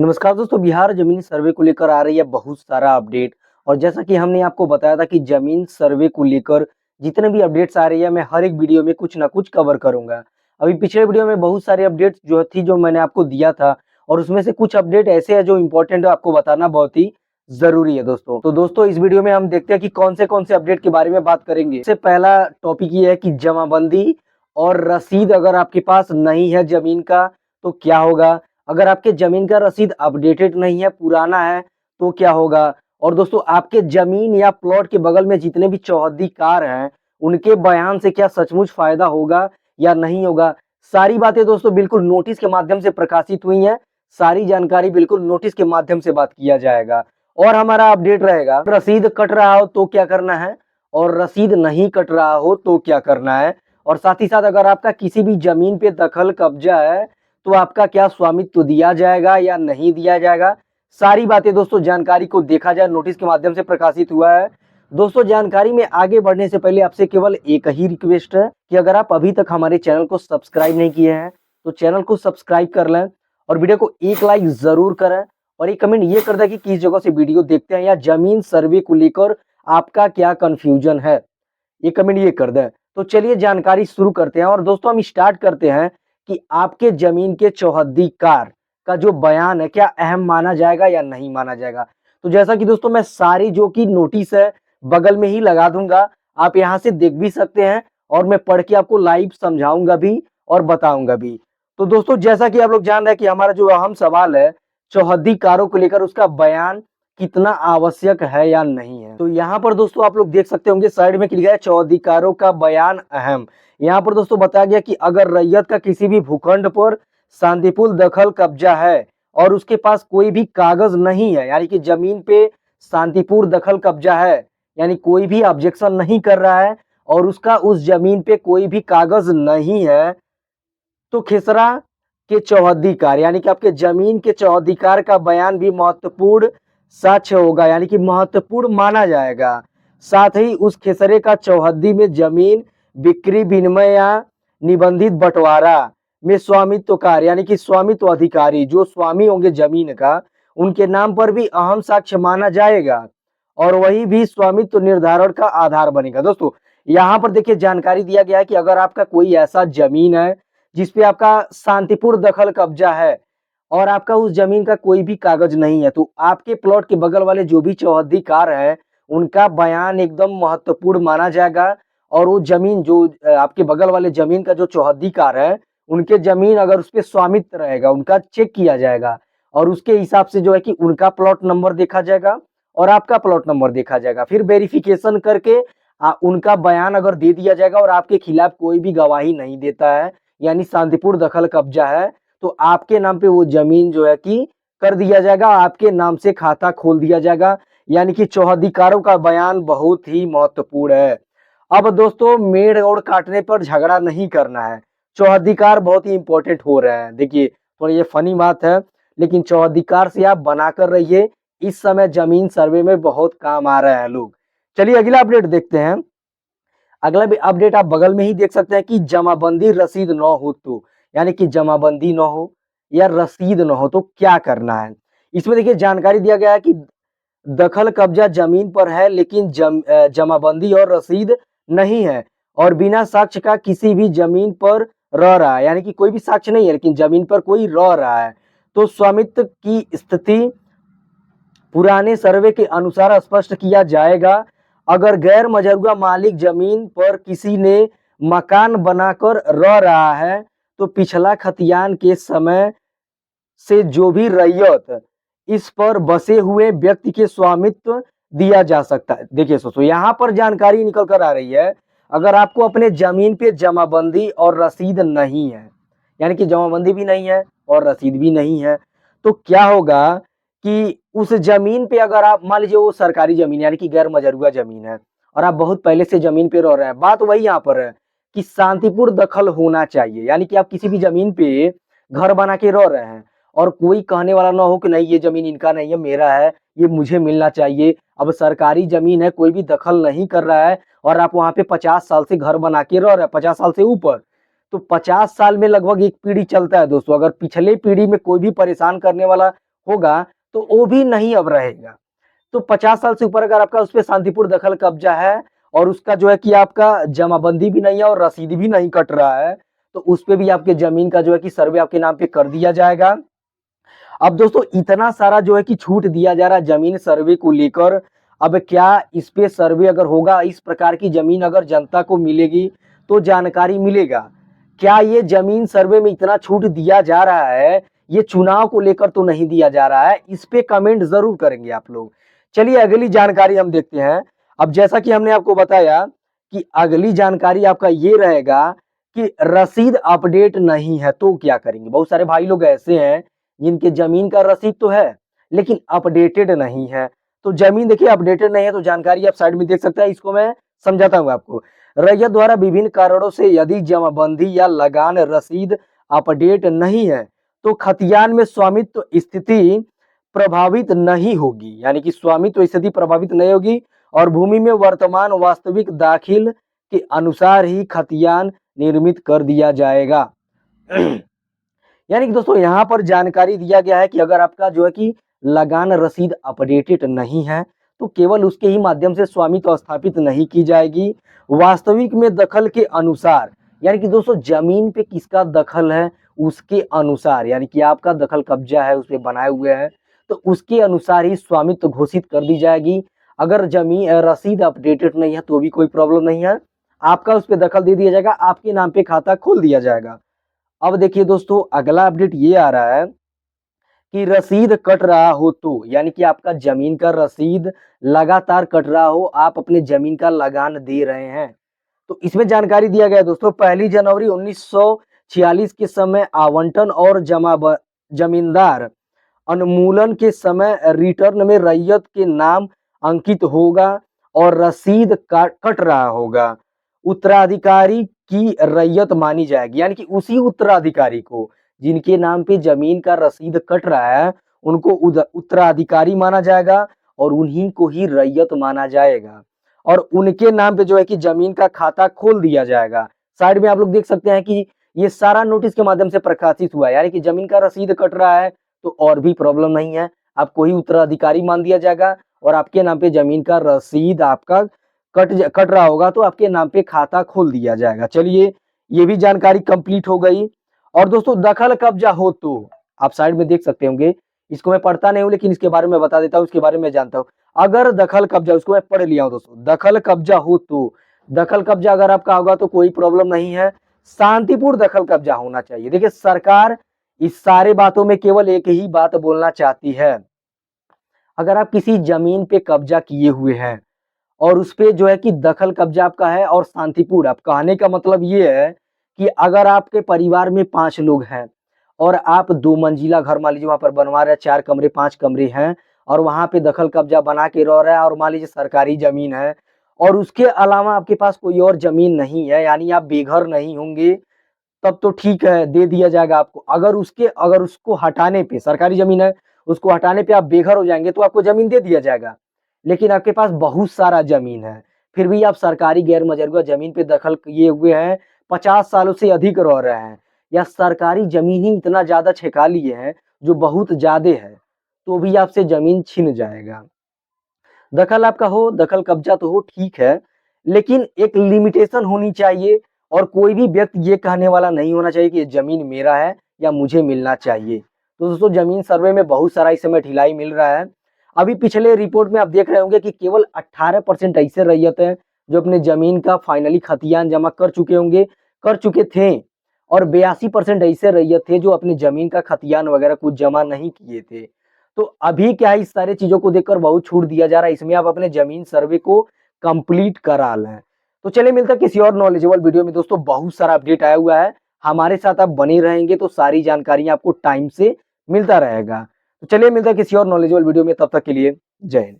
नमस्कार दोस्तों, बिहार जमीन सर्वे को लेकर आ रही है बहुत सारा अपडेट। और जैसा कि हमने आपको बताया था कि जमीन सर्वे को लेकर जितने भी अपडेट्स आ रही है, मैं हर एक वीडियो में कुछ ना कुछ कवर करूंगा। अभी पिछले वीडियो में बहुत सारे अपडेट्स जो मैंने आपको दिया था, और उसमें से कुछ अपडेट ऐसे हैं जो इम्पोर्टेंट है, आपको बताना बहुत ही जरूरी है दोस्तों। तो दोस्तों, इस वीडियो में हम देखते हैं कि कौन से अपडेट के बारे में बात करेंगे। सबसे पहला टॉपिक ये है कि जमाबंदी और रसीद अगर आपके पास नहीं है जमीन का तो क्या होगा। अगर आपके जमीन का रसीद अपडेटेड नहीं है, पुराना है, तो क्या होगा। और दोस्तों, आपके जमीन या प्लॉट के बगल में जितने भी चौहद्दीकार हैं, उनके बयान से क्या सचमुच फायदा होगा या नहीं होगा। सारी बातें दोस्तों बिल्कुल नोटिस के माध्यम से प्रकाशित हुई हैं। सारी जानकारी बिल्कुल नोटिस के माध्यम से बात किया जाएगा। और हमारा अपडेट रहेगा, रसीद कट रहा हो तो क्या करना है, और रसीद नहीं कट रहा हो तो क्या करना है। और साथ ही साथ अगर आपका किसी भी जमीन पे दखल कब्जा है तो आपका क्या स्वामित्व दिया जाएगा या नहीं दिया जाएगा। सारी बातें दोस्तों जानकारी को देखा जाए, नोटिस के माध्यम से प्रकाशित हुआ है। दोस्तों, जानकारी में आगे बढ़ने से पहले आपसे केवल एक ही रिक्वेस्ट है कि अगर आप अभी तक हमारे चैनल को सब्सक्राइब नहीं किए हैं तो चैनल को सब्सक्राइब कर लें, और वीडियो को एक लाइक जरूर करें, और एक कमेंट ये कर दें कि किस जगह से वीडियो देखते हैं या जमीन सर्वे को लेकर आपका क्या कंफ्यूजन है, ये कमेंट ये कर दें। तो चलिए जानकारी शुरू करते हैं। और दोस्तों, हम स्टार्ट करते हैं कि आपके जमीन के चौहद्दीकार का जो बयान है क्या अहम माना जाएगा या नहीं माना जाएगा। तो जैसा कि दोस्तों, मैं सारी जो कि नोटिस है बगल में ही लगा दूंगा, आप यहां से देख भी सकते हैं, और मैं पढ़ के आपको लाइव समझाऊंगा भी और बताऊंगा भी। तो दोस्तों, जैसा कि आप लोग जान रहे हैं कि हमारा जो अहम सवाल है चौहद्दीकारों को लेकर, उसका बयान कितना आवश्यक है या नहीं है। तो यहाँ पर दोस्तों आप लोग देख सकते होंगे, साइड में लिखा है चौहद्दीकारों का बयान अहम। यहाँ पर दोस्तों बताया गया कि अगर रैयत का किसी भी भूखंड पर शांतिपूर्ण दखल कब्जा है और उसके पास कोई भी कागज नहीं है, यानी कि जमीन पे शांतिपूर्ण दखल कब्जा है, यानी कोई भी ऑब्जेक्शन नहीं कर रहा है, और उसका उस जमीन पे कोई भी कागज नहीं है, तो खेसरा के चौहद्दीकार यानी कि आपके जमीन के चौहद्दीकार का बयान भी महत्वपूर्ण साक्ष्य होगा, यानी कि महत्वपूर्ण माना जाएगा। साथ ही उस खेसरे का चौहद्दी में जमीन बिक्री विनिमय या निबंधित बंटवारा में स्वामित्वकार यानी कि स्वामित्व अधिकारी जो स्वामी होंगे जमीन का, उनके नाम पर भी अहम साक्ष्य माना जाएगा, और वही भी स्वामित्व निर्धारण का आधार बनेगा। दोस्तों, यहाँ पर देखिए जानकारी दिया गया है कि अगर आपका कोई ऐसा जमीन है जिसपे आपका शांतिपूर्ण दखल कब्जा है और आपका उस जमीन का कोई भी कागज नहीं है, तो आपके प्लॉट के बगल वाले जो भी चौहद्दीकार है उनका बयान एकदम महत्वपूर्ण माना जाएगा। और वो जमीन जो आपके बगल वाले जमीन का जो चौहद्दीकार है, उनके जमीन अगर उस पे स्वामित्व रहेगा, उनका चेक किया जाएगा, और उसके हिसाब से जो है कि उनका प्लॉट नंबर देखा जाएगा और आपका प्लॉट नंबर देखा जाएगा। फिर वेरिफिकेशन करके उनका बयान अगर दे दिया जाएगा और आपके खिलाफ कोई भी गवाही नहीं देता है, यानी शांतिपूर्ण दखल कब्जा है, तो आपके नाम पे वो जमीन जो है कि कर दिया जाएगा, आपके नाम से खाता खोल दिया जाएगा। यानी कि चौहद्दीकारों का बयान बहुत ही महत्वपूर्ण है। अब दोस्तों, मेड़ और काटने पर झगड़ा नहीं करना है, चौहद्दीकार बहुत ही इंपॉर्टेंट हो रहे हैं। देखिए, थोड़ा ये फनी बात है, लेकिन चौहद्दीकार से आप बना कर रहिए, इस समय जमीन सर्वे में बहुत काम आ रहे हैं लोग। चलिए अगला अपडेट देखते हैं। अगला भी अपडेट आप बगल में ही देख सकते हैं कि जमाबंदी रसीद न हो तो, यानी कि जमाबंदी न हो या रसीद न हो तो क्या करना है। इसमें देखिए जानकारी दिया गया है कि दखल कब्जा जमीन पर है लेकिन जमाबंदी और रसीद नहीं है, और बिना साक्ष्य का किसी भी जमीन पर रह रहा है, यानी कि कोई भी साक्ष्य नहीं है लेकिन जमीन पर कोई रह रहा है, तो स्वामित्व की स्थिति पुराने सर्वे के अनुसार स्पष्ट किया जाएगा। अगर गैर मजरूआ मालिक जमीन पर किसी ने मकान बनाकर रह रहा है तो पिछला खतियान के समय से जो भी रैयत इस पर बसे हुए व्यक्ति के स्वामित्व दिया जा सकता है। देखिए दोस्तों, यहाँ पर जानकारी निकल कर आ रही है, अगर आपको अपने जमीन पे जमाबंदी और रसीद नहीं है, यानी कि जमाबंदी भी नहीं है और रसीद भी नहीं है, तो क्या होगा कि उस जमीन पे अगर आप मान लीजिए वो सरकारी जमीन यानी कि गैर मजरूआ जमीन है और आप बहुत पहले से जमीन पे रह रहे हैं, बात वही यहाँ पर है कि शांतिपूर्ण दखल होना चाहिए, यानी कि आप किसी भी जमीन पे घर बना के रह रहे हैं और कोई कहने वाला ना हो कि नहीं ये जमीन इनका नहीं है, मेरा है, ये मुझे मिलना चाहिए। अब सरकारी जमीन है, कोई भी दखल नहीं कर रहा है, और आप वहां पे 50 साल से घर बना के रह रहे हैं, 50 साल से ऊपर, तो 50 साल में लगभग एक पीढ़ी चलता है दोस्तों। अगर पिछले पीढ़ी में कोई भी परेशान करने वाला होगा तो वो भी नहीं अब रहेगा। तो 50 साल से ऊपर अगर आपका उस पे शांतिपूर्ण दखल कब्जा है और उसका जो है कि आपका जमाबंदी भी नहीं है और रसीद भी नहीं कट रहा है, तो उस पे भी आपके जमीन का जो है कि सर्वे आपके नाम पे कर दिया जाएगा। अब दोस्तों इतना सारा जो है कि छूट दिया जा रहा है जमीन सर्वे को लेकर, अब क्या इस पे सर्वे अगर होगा, इस प्रकार की जमीन अगर जनता को मिलेगी तो जानकारी मिलेगा। क्या ये जमीन सर्वे में इतना छूट दिया जा रहा है, ये चुनाव को लेकर तो नहीं दिया जा रहा है, इस पे कमेंट जरूर करेंगे आप लोग। चलिए अगली जानकारी हम देखते हैं। अब जैसा कि हमने आपको बताया कि अगली जानकारी आपका ये रहेगा कि रसीद अपडेट नहीं है तो क्या करेंगे। बहुत सारे भाई लोग ऐसे हैं जिनके जमीन का रसीद तो है लेकिन अपडेटेड नहीं है। तो जमीन देखिए अपडेटेड नहीं है तो जानकारी आप साइड में देख सकते हैं, इसको मैं समझाता हूँ आपको। रैयत द्वारा विभिन्न कारणों से यदि जमाबंदी या लगान रसीद अपडेट नहीं है तो खतियान में स्वामित्व स्थिति प्रभावित नहीं होगी, यानी कि स्वामित्व स्थिति प्रभावित नहीं होगी और भूमि में वर्तमान वास्तविक दाखिल के अनुसार ही खतियान निर्मित कर दिया जाएगा। यानी कि दोस्तों यहाँ पर जानकारी दिया गया है कि अगर आपका जो है कि लगान रसीद अपडेटेड नहीं है तो केवल उसके ही माध्यम से स्वामित्व स्थापित नहीं की जाएगी, वास्तविक में दखल के अनुसार, यानी कि दोस्तों जमीन पे किसका दखल है उसके अनुसार, यानी कि आपका दखल कब्जा है उस पे बनाए हुए हैं तो उसके अनुसार ही स्वामित्व घोषित कर दी जाएगी। अगर जमीन रसीद अपडेटेड नहीं है तो भी कोई प्रॉब्लम नहीं है, आपका उस पर दखल दे दिया जाएगा, आपके नाम पे खाता खोल दिया जाएगा। अब देखिए दोस्तों अगला अपडेट ये आ रहा है कि रसीद कट रहा हो तो, यानी कि आपका जमीन का रसीद लगातार कट रहा हो, आप अपने जमीन का लगान दे रहे हैं तो इसमें जानकारी दिया गया है दोस्तों 1 जनवरी 1946 के समय आवंटन और जमींदार उन्मूलन के समय रिटर्न में रैयत के नाम अंकित होगा और रसीद कट रहा होगा, उत्तराधिकारी की रैयत मानी जाएगी, यानी कि उसी उत्तराधिकारी को जिनके नाम पे जमीन का रसीद कट रहा है उनको उत्तराधिकारी माना जाएगा और उन्हीं को ही रैयत माना जाएगा और उनके नाम पे जो है कि जमीन का खाता खोल दिया जाएगा। साइड में आप लोग देख सकते हैं कि ये सारा नोटिस के माध्यम से प्रकाशित हुआ है, यानी कि जमीन का रसीद कट रहा है तो और भी प्रॉब्लम नहीं है, आपको ही उत्तराधिकारी मान दिया जाएगा और आपके नाम पे जमीन का रसीद आपका कट रहा होगा तो आपके नाम पे खाता खोल दिया जाएगा। चलिए ये भी जानकारी कंप्लीट हो गई। और दोस्तों दखल कब्जा हो तो आप साइड में देख सकते होंगे, इसको मैं पढ़ता नहीं हूं लेकिन इसके बारे में बता देता हूं, इसके बारे में जानता हूं। अगर दखल कब्जा, उसको मैं पढ़ लिया हूं दोस्तों, दखल कब्जा हो तो, दखल कब्जा अगर आपका होगा तो कोई प्रॉब्लम नहीं है, शांतिपूर्ण दखल कब्जा होना चाहिए। देखिए सरकार इस सारे बातों में केवल एक ही बात बोलना चाहती है, अगर आप किसी जमीन पे कब्जा किए हुए हैं और उस पे जो है कि दखल कब्जा आपका है और शांतिपूर्ण, आप कहने का मतलब ये है कि अगर आपके परिवार में 5 लोग हैं और आप 2 मंजिला घर मान लीजिए वहां पर बनवा रहे हैं, 4 कमरे 5 कमरे हैं और वहां पे दखल कब्जा बना के रह रहा है और मान लीजिए सरकारी जमीन है और उसके अलावा आपके पास कोई और जमीन नहीं है, यानी आप बेघर नहीं होंगे, तब तो ठीक है दे दिया जाएगा आपको। अगर उसको हटाने पे, सरकारी जमीन है उसको हटाने पे आप बेघर हो जाएंगे तो आपको जमीन दे दिया जाएगा, लेकिन आपके पास बहुत सारा जमीन है फिर भी आप सरकारी गैर मजरूआ जमीन पे दखल किए हुए हैं, 50 सालों से अधिक रह रहे हैं या सरकारी जमीन ही इतना ज्यादा छेका लिए हैं जो बहुत ज्यादा है, तो भी आपसे जमीन छिन जाएगा। दखल आपका हो, दखल कब्जा तो हो ठीक है, लेकिन एक लिमिटेशन होनी चाहिए और कोई भी व्यक्ति ये कहने वाला नहीं होना चाहिए कि ये जमीन मेरा है या मुझे मिलना चाहिए। तो दोस्तों जमीन सर्वे में बहुत सारा इस समय ढिलाई मिल रहा है। अभी पिछले रिपोर्ट में आप देख रहे होंगे कि केवल 18% ऐसे रैयत हैं जो अपने जमीन का फाइनली खतियान जमा कर चुके होंगे, कर चुके थे, और 82% ऐसे रैयत थे जो अपनी जमीन का खतियान वगैरह कुछ जमा नहीं किए थे। तो अभी क्या है, इस सारी चीजों को देखकर बहुत छूट दिया जा रहा है, इसमें आप अपने जमीन सर्वे को कंप्लीट करा लें। तो चलिए मिलता है किसी और नॉलेजेबल वीडियो में दोस्तों, बहुत सारा अपडेट आया हुआ है, हमारे साथ आप बने रहेंगे तो सारी जानकारी आपको टाइम से मिलता रहेगा। तो चलिए मिलता है किसी और नॉलेजेबल वीडियो में, तब तक के लिए जय हिंद।